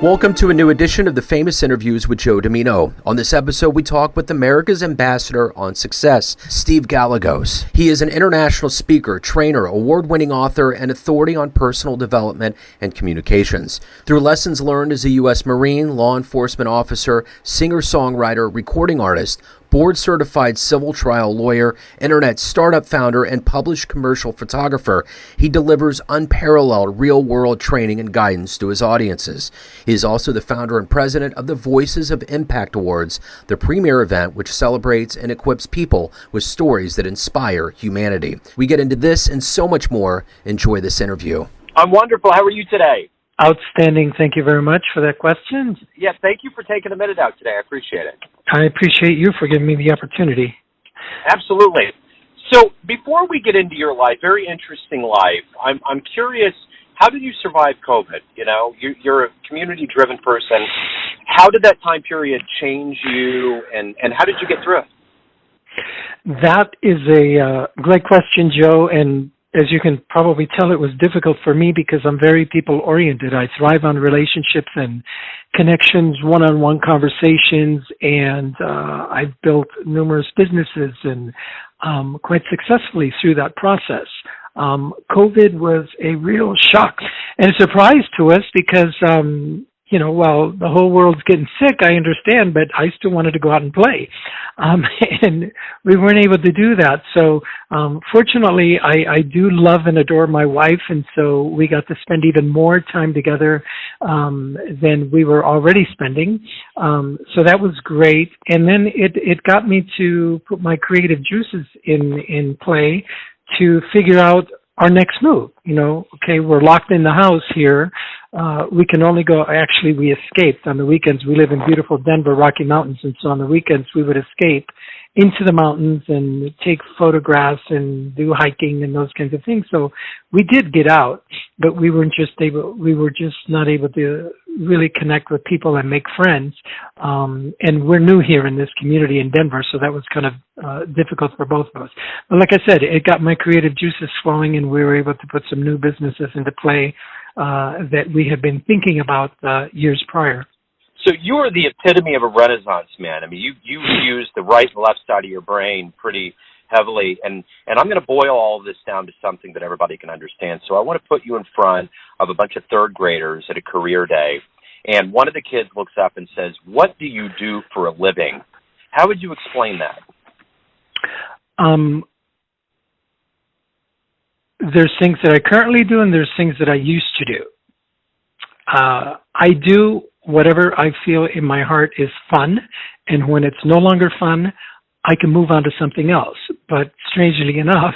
Welcome to a new edition of the Famous Interviews with Joe Dimino. On this episode, we talk with America's ambassador on success, Steve Gallegos. He is an international speaker, trainer, award-winning author, and authority on personal development and communications. Through lessons learned as a U.S. Marine, law enforcement officer, singer-songwriter, recording artist, board-certified civil trial lawyer, internet startup founder, and published commercial photographer, he delivers unparalleled real-world training and guidance to his audiences. He is also the founder and president of the Voices of Impact Awards, the premier event which celebrates and equips people with stories that inspire humanity. We get into this and so much more. Enjoy this interview. I'm wonderful. How are you today? Outstanding. Thank you very much for that question. Yeah, thank you for taking a minute out today. I appreciate it. I appreciate you for giving me the opportunity. Absolutely. So before we get into your life, very interesting life, I'm curious, how did you survive COVID? You know, you're a community-driven person. How did that time period change you, and how did you get through it? That is a great question, Joe, and as you can probably tell, it was difficult for me because I'm very people-oriented. I thrive on relationships and connections, one-on-one conversations, and I've built numerous businesses and quite successfully through that process. COVID was a real shock and a surprise to us because, while the whole world's getting sick, I understand, but I still wanted to go out and play. And we weren't able to do that. So, fortunately, I do love and adore my wife, and so we got to spend even more time together than we were already spending. So that was great. And then it got me to put my creative juices in play to figure out our next move. Okay, we're locked in the house here. We can only go, actually we escaped on the weekends. We live in beautiful Denver, Rocky Mountains, and so on the weekends we would escape into the mountains and take photographs and do hiking and those kinds of things. So we did get out, but we were just not able to really connect with people and make friends. And we're new here in this community in Denver, so that was kind of difficult for both of us. But like I said, it got my creative juices flowing, and we were able to put some new businesses into play that we had been thinking about years prior. So you are the epitome of a Renaissance man. I mean, you use the right and left side of your brain pretty heavily, and I'm going to boil all of this down to something that everybody can understand. So I want to put you in front of a bunch of third graders at a career day, and one of the kids looks up and says, "What do you do for a living?" How would you explain that? There's things that I currently do, and there's things that I used to do. I do whatever I feel in my heart is fun, and when it's no longer fun, I can move on to something else. But strangely enough,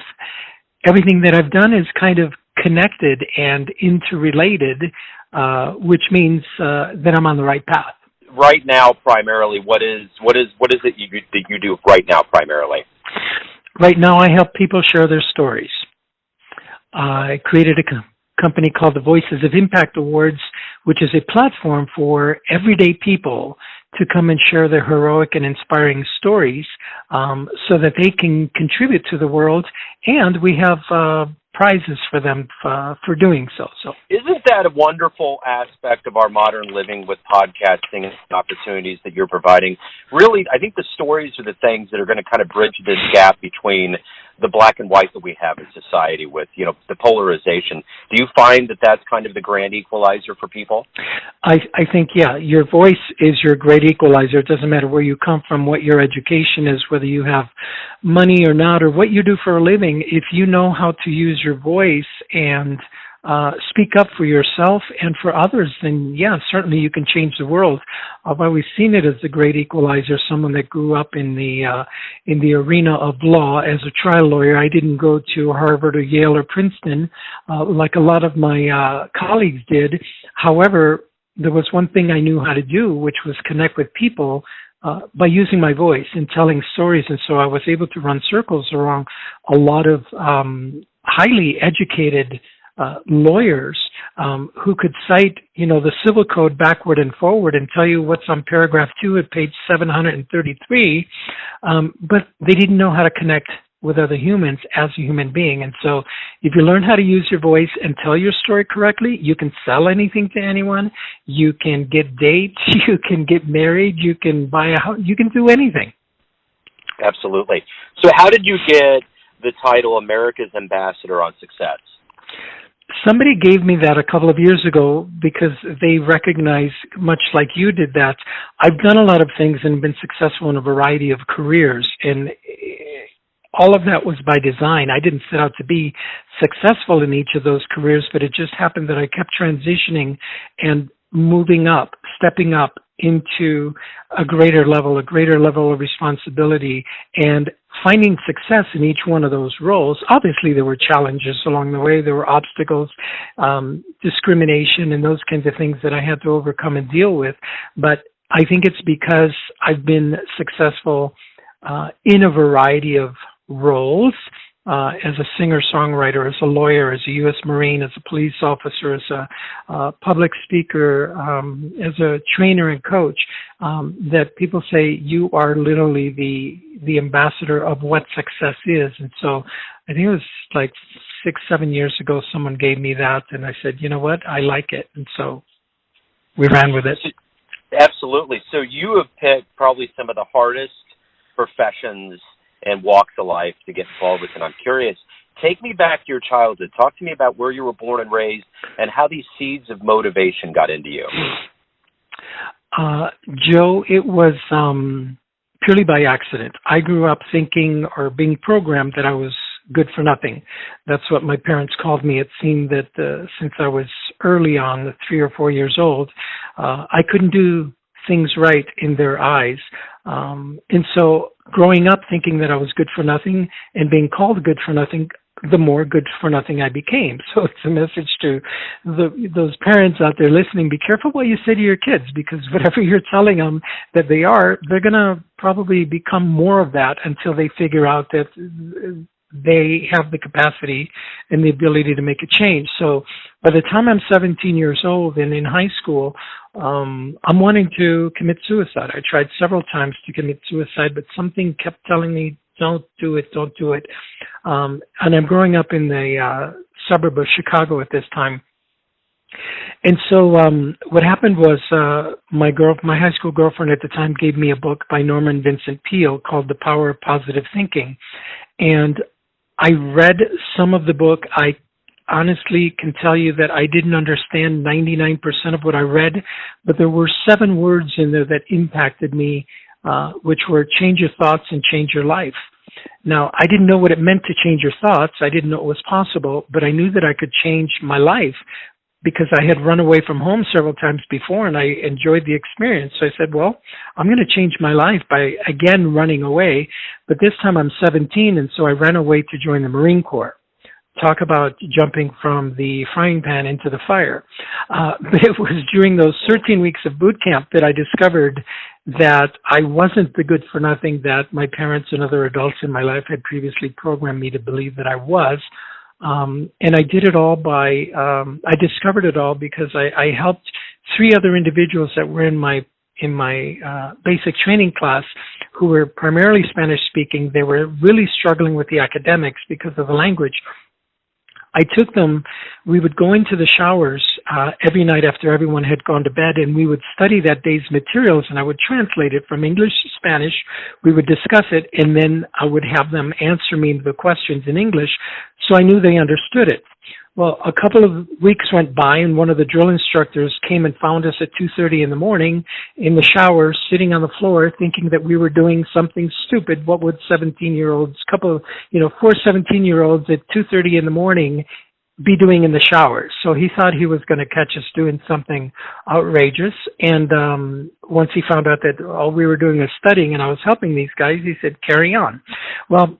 everything that I've done is kind of connected and interrelated, which means that I'm on the right path. Right now, primarily, what is it that you do right now primarily? Right now, I help people share their stories. I created a company called the Voices of Impact Awards, which is a platform for everyday people to come and share their heroic and inspiring stories so that they can contribute to the world, and we have prizes for them for doing so. Isn't that a wonderful aspect of our modern living with podcasting and opportunities that you're providing? Really, I think the stories are the things that are going to kind of bridge this gap between the black and white that we have in society with, the polarization. Do you find that that's kind of the grand equalizer for people? I think, yeah, your voice is your great equalizer. It doesn't matter where you come from, what your education is, whether you have money or not, or what you do for a living. If you know how to use your voice and speak up for yourself and for others, then yeah, certainly you can change the world. I've always seen it as the great equalizer, someone that grew up in the arena of law as a trial lawyer. I didn't go to Harvard or Yale or Princeton like a lot of my colleagues did. However, there was one thing I knew how to do, which was connect with people by using my voice and telling stories. And so I was able to run circles around a lot of highly educated lawyers who could cite, the civil code backward and forward and tell you what's on paragraph 2 at page 733, but they didn't know how to connect with other humans as a human being. And so if you learn how to use your voice and tell your story correctly, you can sell anything to anyone. You can get dates. You can get married. You can buy a house. You can do anything. Absolutely. So how did you get the title America's Ambassador on Success? Somebody gave me that a couple of years ago because they recognize, much like you did, that I've done a lot of things and been successful in a variety of careers. And all of that was by design. I didn't set out to be successful in each of those careers, but it just happened that I kept transitioning and moving up, stepping up into a greater level of responsibility, and finding success in each one of those roles. Obviously, there were challenges along the way. There were obstacles, discrimination, and those kinds of things that I had to overcome and deal with. But I think it's because I've been successful in a variety of roles, as a singer-songwriter, as a lawyer, as a U.S. Marine, as a police officer, as a public speaker, as a trainer and coach, that people say you are literally the ambassador of what success is. And so I think it was like 6-7 years ago someone gave me that, and I said, you know what, I like it. And so we ran with it. Absolutely. So you have picked probably some of the hardest professions and walks of life to get involved with. And I'm curious, take me back to your childhood. Talk to me about where you were born and raised and how these seeds of motivation got into you. Joe, it was purely by accident. I grew up thinking or being programmed that I was good for nothing. That's what my parents called me. It seemed that since I was early on, 3 or 4 years old, I couldn't do things right in their eyes. And so growing up thinking that I was good for nothing and being called good for nothing, the more good for nothing I became. So it's a message to those parents out there listening, be careful what you say to your kids, because whatever you're telling them that they are, they're going to probably become more of that until they figure out that they have the capacity and the ability to make a change. So by the time I'm 17 years old and in high school, I'm wanting to commit suicide. I tried several times to commit suicide, but something kept telling me, don't do it. And I'm growing up in the suburb of Chicago at this time. And so what happened was my high school girlfriend at the time gave me a book by Norman Vincent Peale called The Power of Positive Thinking. And I read some of the book. I honestly can tell you that I didn't understand 99% of what I read, but there were 7 words in there that impacted me, which were change your thoughts and change your life. Now, I didn't know what it meant to change your thoughts. I didn't know it was possible, but I knew that I could change my life because I had run away from home several times before and I enjoyed the experience. So I said, well, I'm going to change my life by, again, running away. But this time I'm 17, and so I ran away to join the Marine Corps. Talk about jumping from the frying pan into the fire. But it was during those 13 weeks of boot camp that I discovered that I wasn't the good for nothing that my parents and other adults in my life had previously programmed me to believe that I was. And I did it all I discovered it all because I helped 3 other individuals that were in my basic training class who were primarily Spanish speaking. They were really struggling with the academics because of the language. I took them, we would go into the showers every night after everyone had gone to bed, and we would study that day's materials, and I would translate it from English to Spanish. We would discuss it, and then I would have them answer me the questions in English, so I knew they understood it. Well, a couple of weeks went by, and one of the drill instructors came and found us at 2:30 in the morning in the shower, sitting on the floor, thinking that we were doing something stupid. What would 17-year-olds, 4 17-year-olds at 2:30 in the morning be doing in the shower? So he thought he was going to catch us doing something outrageous. And once he found out that all we were doing was studying and I was helping these guys, he said, carry on. Well,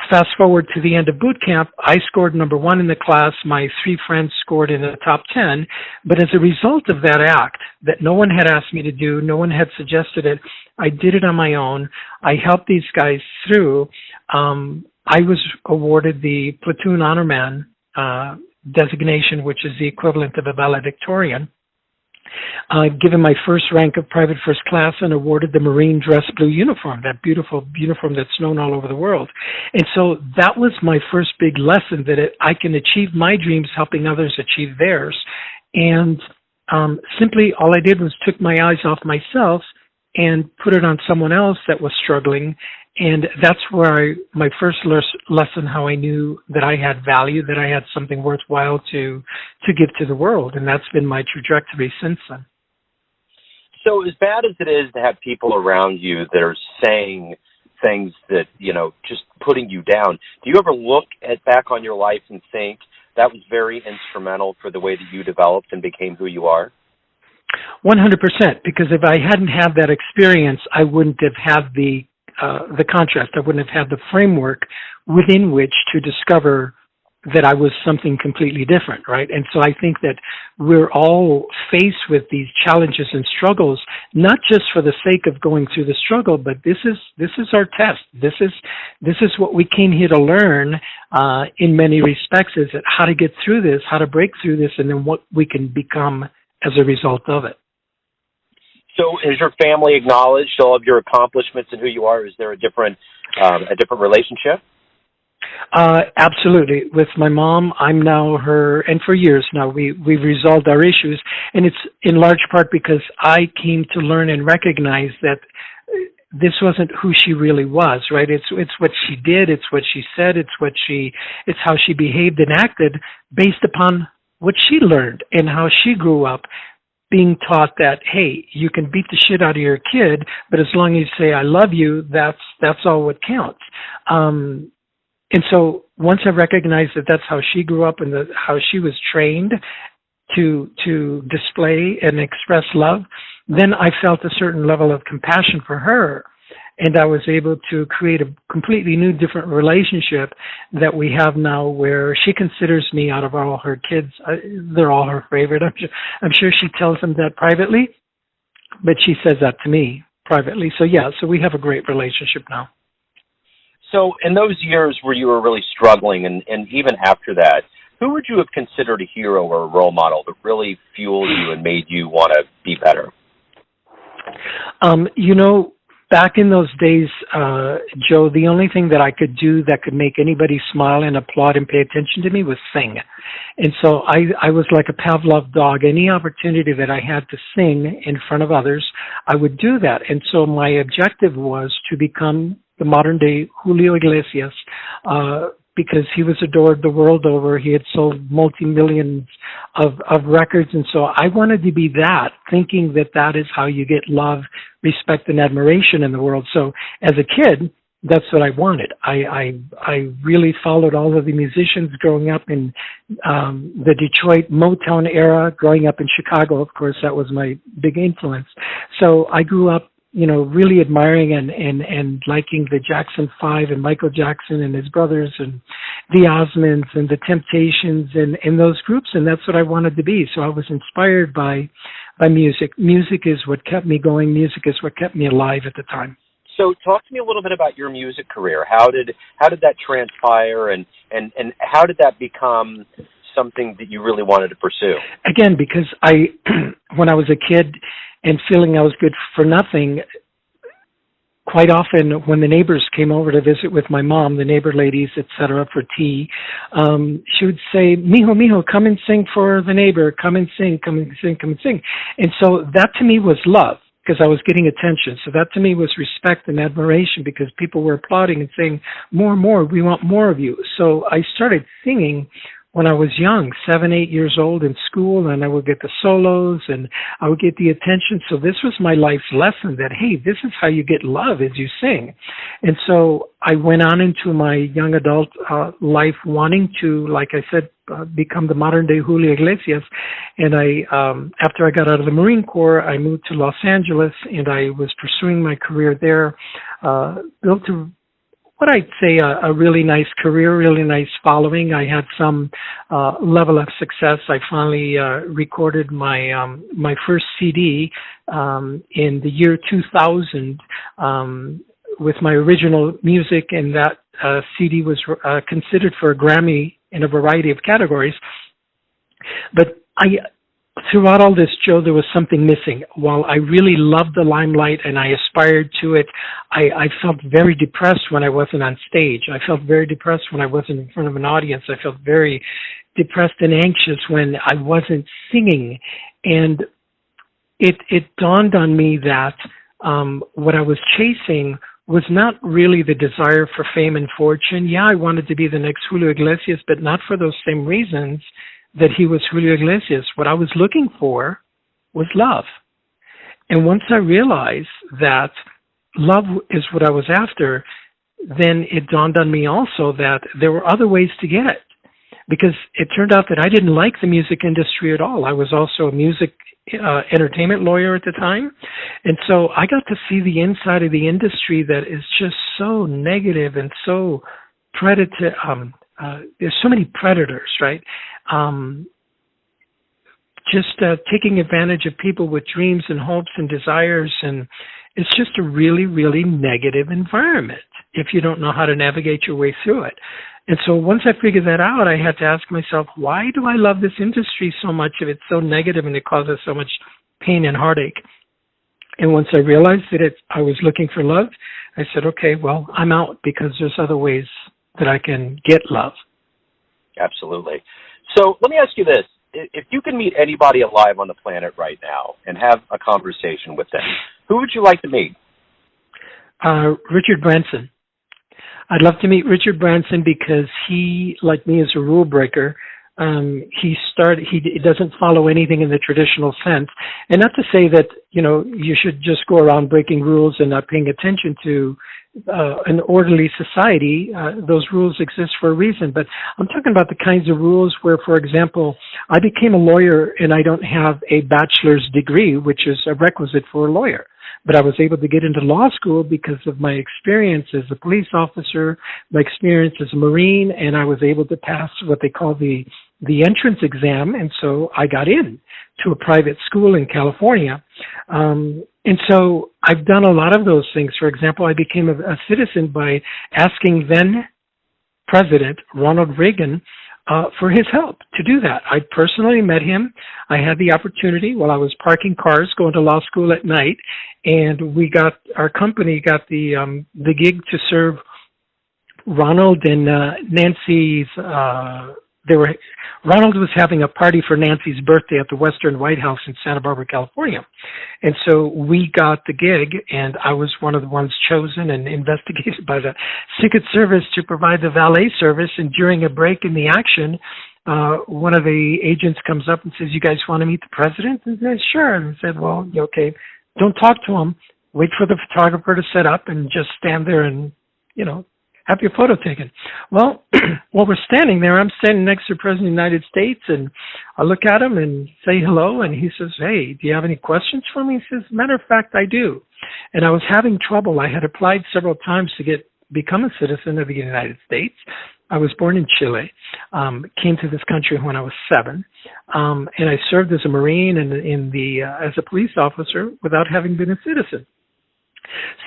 fast forward to the end of boot camp, I scored number 1 in the class. My 3 friends scored in the top 10. But as a result of that act that no one had asked me to do, no one had suggested it, I did it on my own. I helped these guys through. I was awarded the Platoon Honor Man designation, which is the equivalent of a valedictorian. given my first rank of private first class and awarded the Marine dress blue uniform, that beautiful uniform that's known all over the world. And so that was my first big lesson, that I can achieve my dreams helping others achieve theirs. And simply all I did was took my eyes off myself and put it on someone else that was struggling. And that's where my first lesson, how I knew that I had value, that I had something worthwhile to give to the world. And that's been my trajectory since then. So as bad as it is to have people around you that are saying things that, just putting you down, do you ever look back on your life and think that was very instrumental for the way that you developed and became who you are? 100%, because if I hadn't had that experience, I wouldn't have had the contrast. I wouldn't have had the framework within which to discover that I was something completely different, right? And so I think that we're all faced with these challenges and struggles, not just for the sake of going through the struggle, but this is our test. This is what we came here to learn in many respects, is that how to get through this, how to break through this, and then what we can become as a result of it. So has your family acknowledged all of your accomplishments and who you are? Is there a different relationship? Absolutely. With my mom, I'm now her, and for years now, we've resolved our issues, and it's in large part because I came to learn and recognize that this wasn't who she really was, right? It's what she did, it's what she said, it's how she behaved and acted based upon what she learned and how she grew up, being taught that, hey, you can beat the shit out of your kid, but as long as you say, I love you, that's all what counts. And so once I recognized that that's how she grew up and how she was trained to display and express love, then I felt a certain level of compassion for her. And I was able to create a completely new, different relationship that we have now, where she considers me, out of all her kids, they're all her favorite. I'm sure she tells them that privately, but she says that to me privately. So yeah, so we have a great relationship now. So in those years where you were really struggling, and even after that, who would you have considered a hero or a role model that really fueled you and made you want to be better? Back in those days, Joe, the only thing that I could do that could make anybody smile and applaud and pay attention to me was sing. And so I was like a Pavlov dog. Any opportunity that I had to sing in front of others, I would do that. And so my objective was to become the modern-day Julio Iglesias, because he was adored the world over. He had sold multi-millions of records. And so I wanted to be that, thinking that is how you get love, respect, and admiration in the world. So as a kid, that's what I wanted. I really followed all of the musicians growing up in the Detroit Motown era, growing up in Chicago. Of course, that was my big influence. So I grew up really admiring and liking the Jackson 5 and Michael Jackson and his brothers and the Osmonds and the Temptations and those groups, and that's what I wanted to be. So I was inspired by music. Music is what kept me going. Music is what kept me alive at the time. So talk to me a little bit about your music career. How did that transpire, and how did that become something that you really wanted to pursue? Again, because when I was a kid and feeling I was good for nothing, quite often when the neighbors came over to visit with my mom, the neighbor ladies, etc., for tea, she would say, mijo, come and sing for the neighbor, come and sing. And so that to me was love, because I was getting attention. So that to me was respect and admiration, because people were applauding and saying, more, we want more of you. So I started singing when I was young, 7, 8 years old in school, and I would get the solos and I would get the attention. So this was my life's lesson that, hey, this is how you get love, is you sing. And so I went on into my young adult life wanting to, like I said, become the modern day Julio Iglesias. And after I got out of the Marine Corps, I moved to Los Angeles and I was pursuing my career there, built what I'd say a really nice career, really nice following. I had some level of success. I finally recorded my first CD in the year 2000 with my original music, and that CD was considered for a Grammy in a variety of categories. But I throughout all this, Joe, there was something missing. While I really loved the limelight and I aspired to it, I felt very depressed when I wasn't on stage. I felt very depressed when I wasn't in front of an audience. I felt very depressed and anxious when I wasn't singing. And it dawned on me that what I was chasing was not really the desire for fame and fortune. Yeah, I wanted to be the next Julio Iglesias, but not for those same reasons that he was Julio Iglesias. What I was looking for was love. And once I realized that love is what I was after, then it dawned on me also that there were other ways to get it. Because it turned out that I didn't like the music industry at all. I was also a music entertainment lawyer at the time. And so I got to see the inside of the industry that is just so negative and so predator. There's so many predators, right? Taking advantage of people with dreams and hopes and desires. And it's just a really, really negative environment if you don't know how to navigate your way through it. And so once I figured that out, I had to ask myself, why do I love this industry so much if it's so negative and it causes so much pain and heartache? And once I realized that I was looking for love, I said, okay, well, I'm out because there's other ways that I can get love. Absolutely. So let me ask you this. If you can meet anybody alive on the planet right now and have a conversation with them, who would you like to meet? Richard Branson. I'd love to meet Richard Branson because he, like me, is a rule breaker. He doesn't follow anything in the traditional sense. And not to say that, you should just go around breaking rules and not paying attention to an orderly society. Those rules exist for a reason. But I'm talking about the kinds of rules where, for example, I became a lawyer and I don't have a bachelor's degree, which is a requisite for a lawyer. But I was able to get into law school because of my experience as a police officer, my experience as a Marine, and I was able to pass what they call the entrance exam. And so I got in to a private school in California. And so I've done a lot of those things. For example, I became a citizen by asking then President Ronald Reagan for his help to do that. I personally met him. I had the opportunity while I was parking cars going to law school at night, and our company got the gig to serve Ronald and Nancy's. Ronald was having a party for Nancy's birthday at the Western White House in Santa Barbara, California. And so we got the gig, and I was one of the ones chosen and investigated by the Secret Service to provide the valet service. And during a break in the action, one of the agents comes up and says, "You guys want to meet the president?" And I said, "Sure." And I said, "Well, okay, don't talk to him. Wait for the photographer to set up and just stand there and, have your photo taken." Well, while we're standing there, I'm standing next to the President of the United States, and I look at him and say hello, and he says, "Hey, do you have any questions for me?" He says, "Matter of fact, I do." And I was having trouble. I had applied several times to become a citizen of the United States. I was born in Chile, came to this country when I was 7, and I served as a Marine and as a police officer without having been a citizen.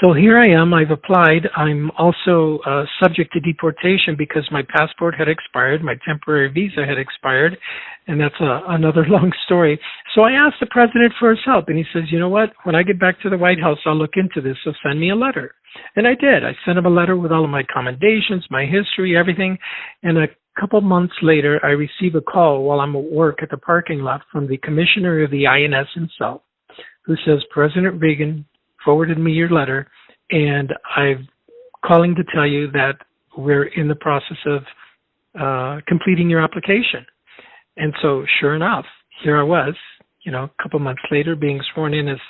So here I am. I've applied. I'm also subject to deportation because my passport had expired. My temporary visa had expired, and that's another long story. So I asked the president for his help, and he says, "You know what? When I get back to the White House, I'll look into this, so send me a letter." And I did. I sent him a letter with all of my commendations, my history, everything. And a couple months later, I receive a call while I'm at work at the parking lot from the commissioner of the INS himself, who says, "President Reagan forwarded me your letter, and I'm calling to tell you that we're in the process of completing your application." And so sure enough, here I was, a couple months later being sworn in as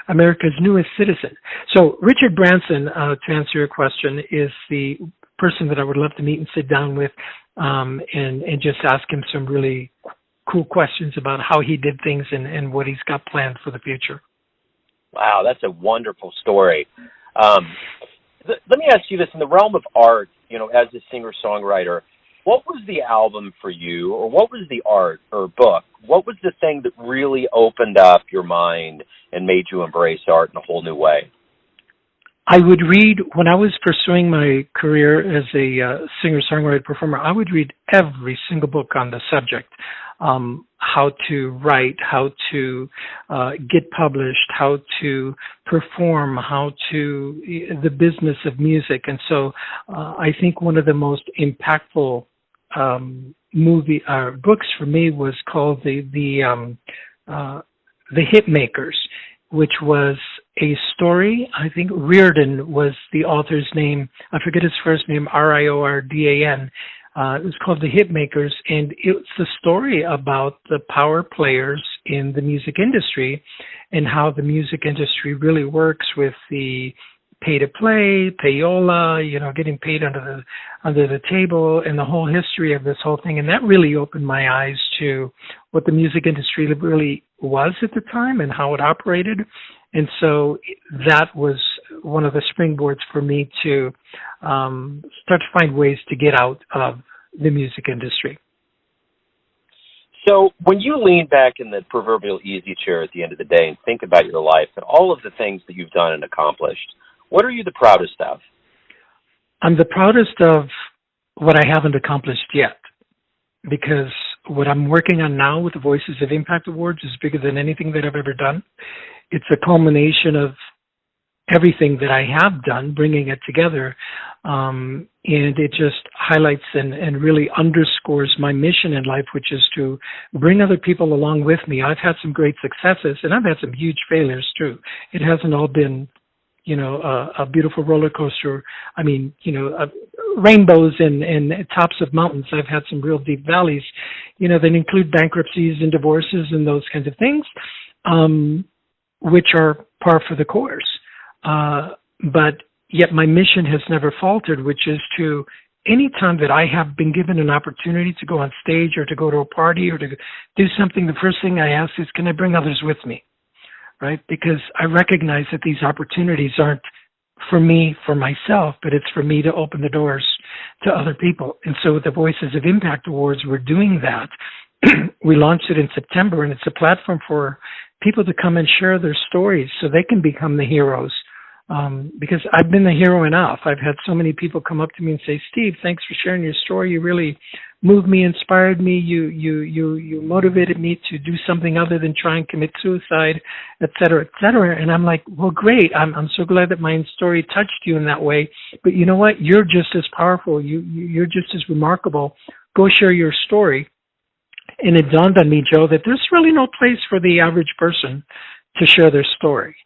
America's newest citizen. So Richard Branson, to answer your question, is the person that I would love to meet and sit down with and just ask him some really cool questions about how he did things and what he's got planned for the future. Wow, that's a wonderful story. Let me ask you this. In the realm of art, as a singer-songwriter, what was the album for you, or what was the art or book? What was the thing that really opened up your mind and made you embrace art in a whole new way? I would read, when I was pursuing my career as a singer-songwriter performer, I would read every single book on the subject. How to write, how to get published, how to perform, the business of music. And so I think one of the most impactful books for me was called the Hit Makers, which was a story. I think Riordan was the author's name. I forget his first name, Riordan. It was called The Hit Makers, and it's the story about the power players in the music industry and how the music industry really works with the pay-to-play, payola, getting paid under the table, and the whole history of this whole thing. And that really opened my eyes to what the music industry really was at the time and how it operated. And so that was one of the springboards for me to start to find ways to get out of the music industry. So when you lean back in the proverbial easy chair at the end of the day and think about your life and all of the things that you've done and accomplished, what are you the proudest of? I'm the proudest of what I haven't accomplished yet, because what I'm working on now with the Voices of Impact Awards is bigger than anything that I've ever done. It's a culmination of everything that I have done, bringing it together, and it just highlights and really underscores my mission in life, which is to bring other people along with me. I've had some great successes, and I've had some huge failures too. It hasn't all been, a beautiful roller coaster. I mean, rainbows and tops of mountains. I've had some real deep valleys, that include bankruptcies and divorces and those kinds of things, which are par for the course. But yet my mission has never faltered, which is to, any time that I have been given an opportunity to go on stage or to go to a party or to do something, the first thing I ask is, can I bring others with me? Right? Because I recognize that these opportunities aren't for me, for myself, but it's for me to open the doors to other people. And so with the Voices of Impact Awards, we're doing that. We launched it in September, and it's a platform for people to come and share their stories so they can become the heroes. Because I've been the hero enough. I've had so many people come up to me and say, Steve, thanks for sharing your story. You really moved me, inspired me. You motivated me to do something other than try and commit suicide, et cetera, et cetera. And I'm like, well, great. I'm so glad that my story touched you in that way. But you know what? You're just as powerful. You're just as remarkable. Go share your story. And it dawned on me, Joe, that there's really no place for the average person to share their story.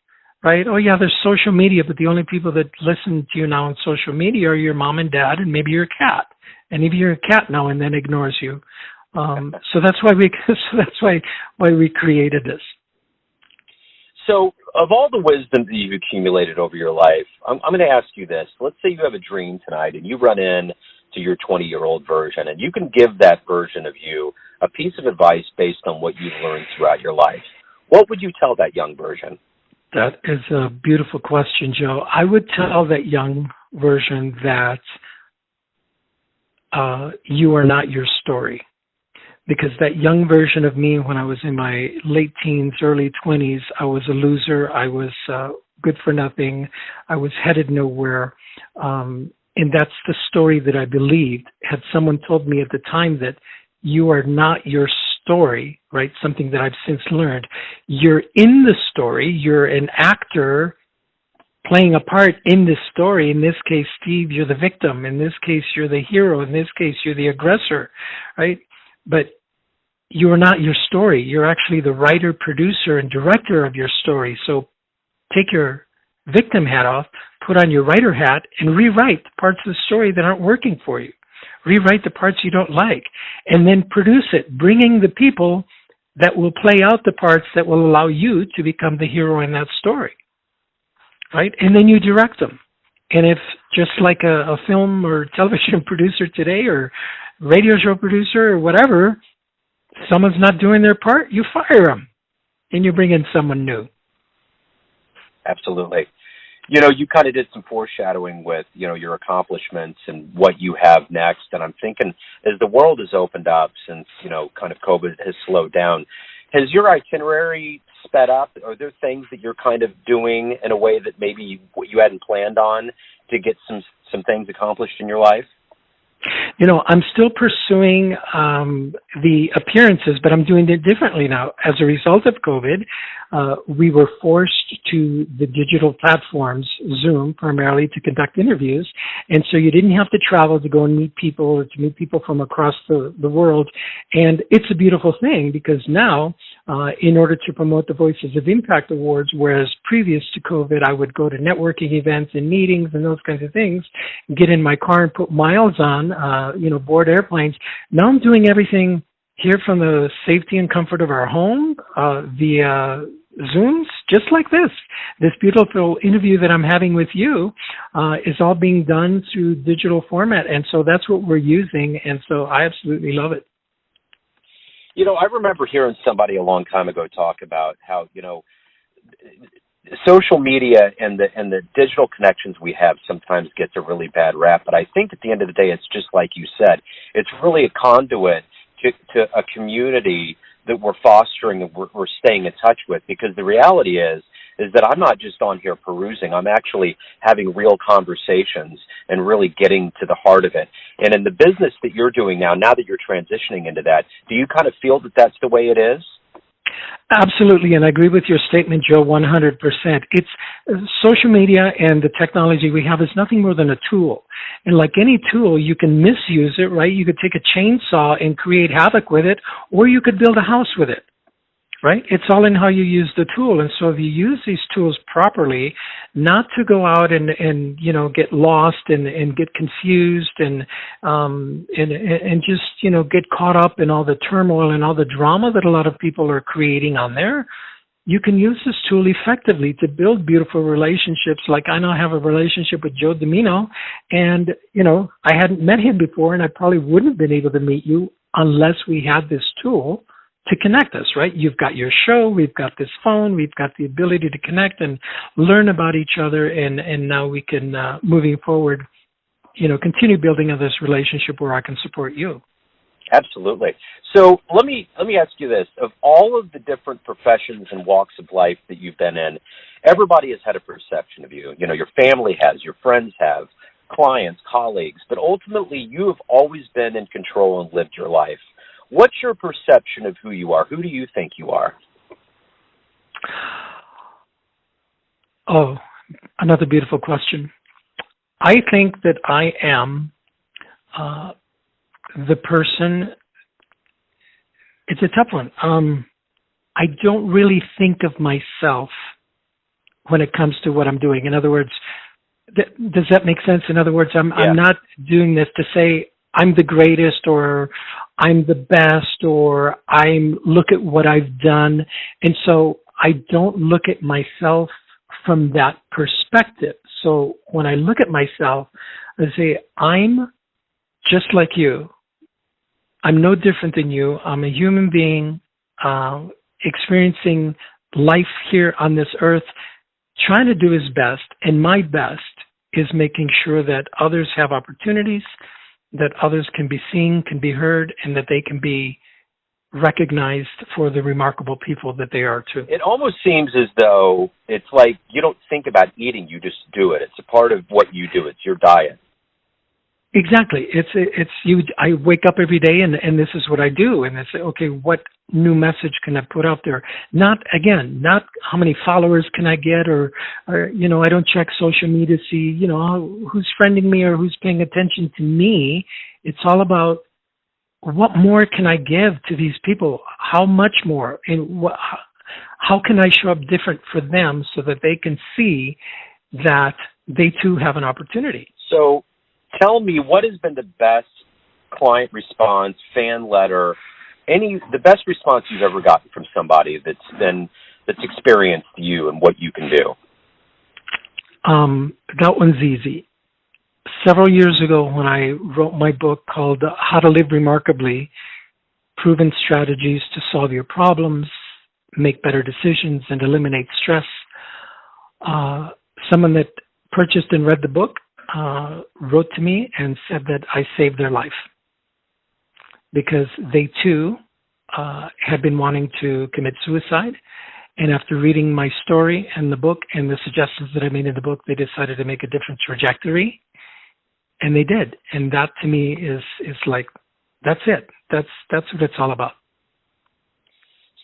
Right? Oh, yeah, there's social media, but the only people that listen to you now on social media are your mom and dad and maybe your cat. And maybe your cat now and then ignores you. So that's why we created this. So of all the wisdom that you've accumulated over your life, I'm going to ask you this. Let's say you have a dream tonight and you run in to your 20-year-old version, and you can give that version of you a piece of advice based on what you've learned throughout your life. What would you tell that young version? That is a beautiful question, Joe. I would tell that young version that you are not your story. Because that young version of me, when I was in my late teens, early 20s, I was a loser. I was good for nothing. I was headed nowhere. And that's the story that I believed. Had someone told me at the time that you are not your story, right? Something that I've since learned. You're in the story. You're an actor playing a part in this story. In this case, Steve, you're the victim. In this case, you're the hero. In this case, you're the aggressor, right? But you are not your story. You're actually the writer, producer, and director of your story. So take your victim hat off, put on your writer hat, and rewrite the parts of the story that aren't working for you. Rewrite the parts you don't like, and then produce it, bringing the people that will play out the parts that will allow you to become the hero in that story, right? And then you direct them. And if, just like a film or television producer today or radio show producer or whatever, someone's not doing their part, you fire them, and you bring in someone new. Absolutely. You know, you kind of did some foreshadowing with, your accomplishments and what you have next. And I'm thinking, as the world has opened up since, kind of COVID has slowed down, Has your itinerary sped up? Are there things that you're kind of doing in a way that maybe what you hadn't planned on to get some things accomplished in your life? I'm still pursuing the appearances, but I'm doing it differently now. As a result of COVID, we were forced to the digital platforms, Zoom primarily, to conduct interviews. And so you didn't have to travel to go and meet people or to meet people from across the world. And it's a beautiful thing because now, in order to promote the Voices of Impact Awards, whereas previous to COVID, I would go to networking events and meetings and those kinds of things, get in my car and put miles on, board airplanes. Now I'm doing everything here from the safety and comfort of our home via Zooms, just like this. This beautiful interview that I'm having with you is all being done through digital format. And so that's what we're using. And so I absolutely love it. I remember hearing somebody a long time ago talk about how, social media and the digital connections we have sometimes gets a really bad rap. But I think at the end of the day, it's just like you said, it's really a conduit to a community that we're fostering and we're staying in touch with, because the reality is that I'm not just on here perusing. I'm actually having real conversations and really getting to the heart of it. And in the business that you're doing now that you're transitioning into that, do you kind of feel that that's the way it is? Absolutely, and I agree with your statement, Joe, 100%. It's social media and the technology we have is nothing more than a tool. And like any tool, you can misuse it, right? You could take a chainsaw and create havoc with it, or you could build a house with it, right? It's all in how you use the tool. And so if you use these tools properly, not to go out and get lost and get confused and just, get caught up in all the turmoil and all the drama that a lot of people are creating on there, you can use this tool effectively to build beautiful relationships. Like I now have a relationship with Joe Dimino, and, I hadn't met him before, and I probably wouldn't have been able to meet you unless we had this tool to connect us, right? You've got your show, we've got this phone, we've got the ability to connect and learn about each other, and now we can, moving forward, continue building on this relationship where I can support you. Absolutely. So let me ask you this. Of all of the different professions and walks of life that you've been in, everybody has had a perception of you. Your family has, your friends have, clients, colleagues, but ultimately you have always been in control and lived your life. What's your perception of who you are? Who do you think you are? Oh, another beautiful question. I think that I am the person. It's a tough one. I don't really think of myself when it comes to what I'm doing. In other words, does that make sense? In other words, I'm not doing this to say I'm the greatest or I'm the best or look at what I've done. And so I don't look at myself from that perspective. So when I look at myself, I say, I'm just like you. I'm no different than you. I'm a human being experiencing life here on this earth, trying to do his best. And my best is making sure that others have opportunities, that others can be seen, can be heard, and that they can be recognized for the remarkable people that they are too. It almost seems as though it's like you don't think about eating, you just do it. It's a part of what you do. It's your diet. Exactly. It's you. I wake up every day and this is what I do. And I say, okay, what new message can I put out there? Not how many followers can I get or I don't check social media to see, who's friending me or who's paying attention to me. It's all about what more can I give to these people? How much more? And how can I show up different for them so that they can see that they too have an opportunity? So, tell me, what has been the best client response, fan letter, the best response you've ever gotten from somebody that's experienced you and what you can do? That one's easy. Several years ago when I wrote my book called How to Live Remarkably, Proven Strategies to Solve Your Problems, Make Better Decisions, and Eliminate Stress, someone that purchased and read the book wrote to me and said that I saved their life because they too had been wanting to commit suicide. And after reading my story and the book and the suggestions that I made in the book, they decided to make a different trajectory. And they did. And that to me is like, that's it. That's what it's all about.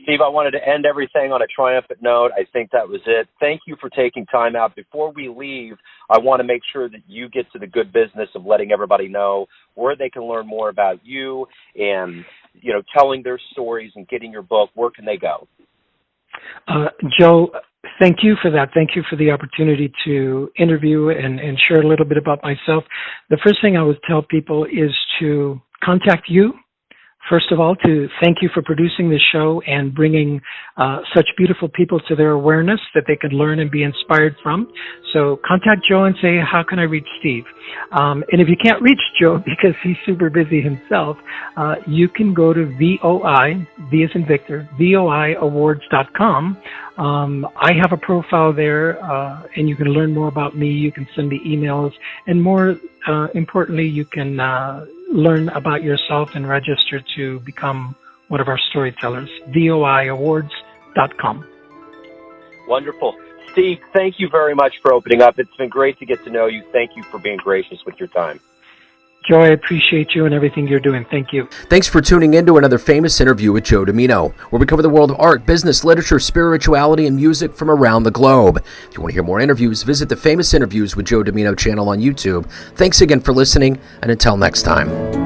Steve, I wanted to end everything on a triumphant note. I think that was it. Thank you for taking time out. Before we leave, I want to make sure that you get to the good business of letting everybody know where they can learn more about you and, telling their stories and getting your book. Where can they go? Joe, thank you for that. Thank you for the opportunity to interview and share a little bit about myself. The first thing I would tell people is to contact you. First of all, to thank you for producing this show and bringing such beautiful people to their awareness that they can learn and be inspired from. So contact Joe and say, how can I reach Steve? And if you can't reach Joe because he's super busy himself, you can go to VOI, V as in Victor, VOIawards.com. I have a profile there, and you can learn more about me. You can send me emails, and more importantly, you can learn about yourself and register to become one of our storytellers. VOIawards.com. Wonderful. Steve, thank you very much for opening up. It's been great to get to know you. Thank you for being gracious with your time. Joe, I appreciate you and everything you're doing. Thank you. Thanks for tuning in to another famous interview with Joe Dimino, where we cover the world of art, business, literature, spirituality, and music from around the globe. If you want to hear more interviews, visit the Famous Interviews with Joe Dimino channel on YouTube. Thanks again for listening, and until next time.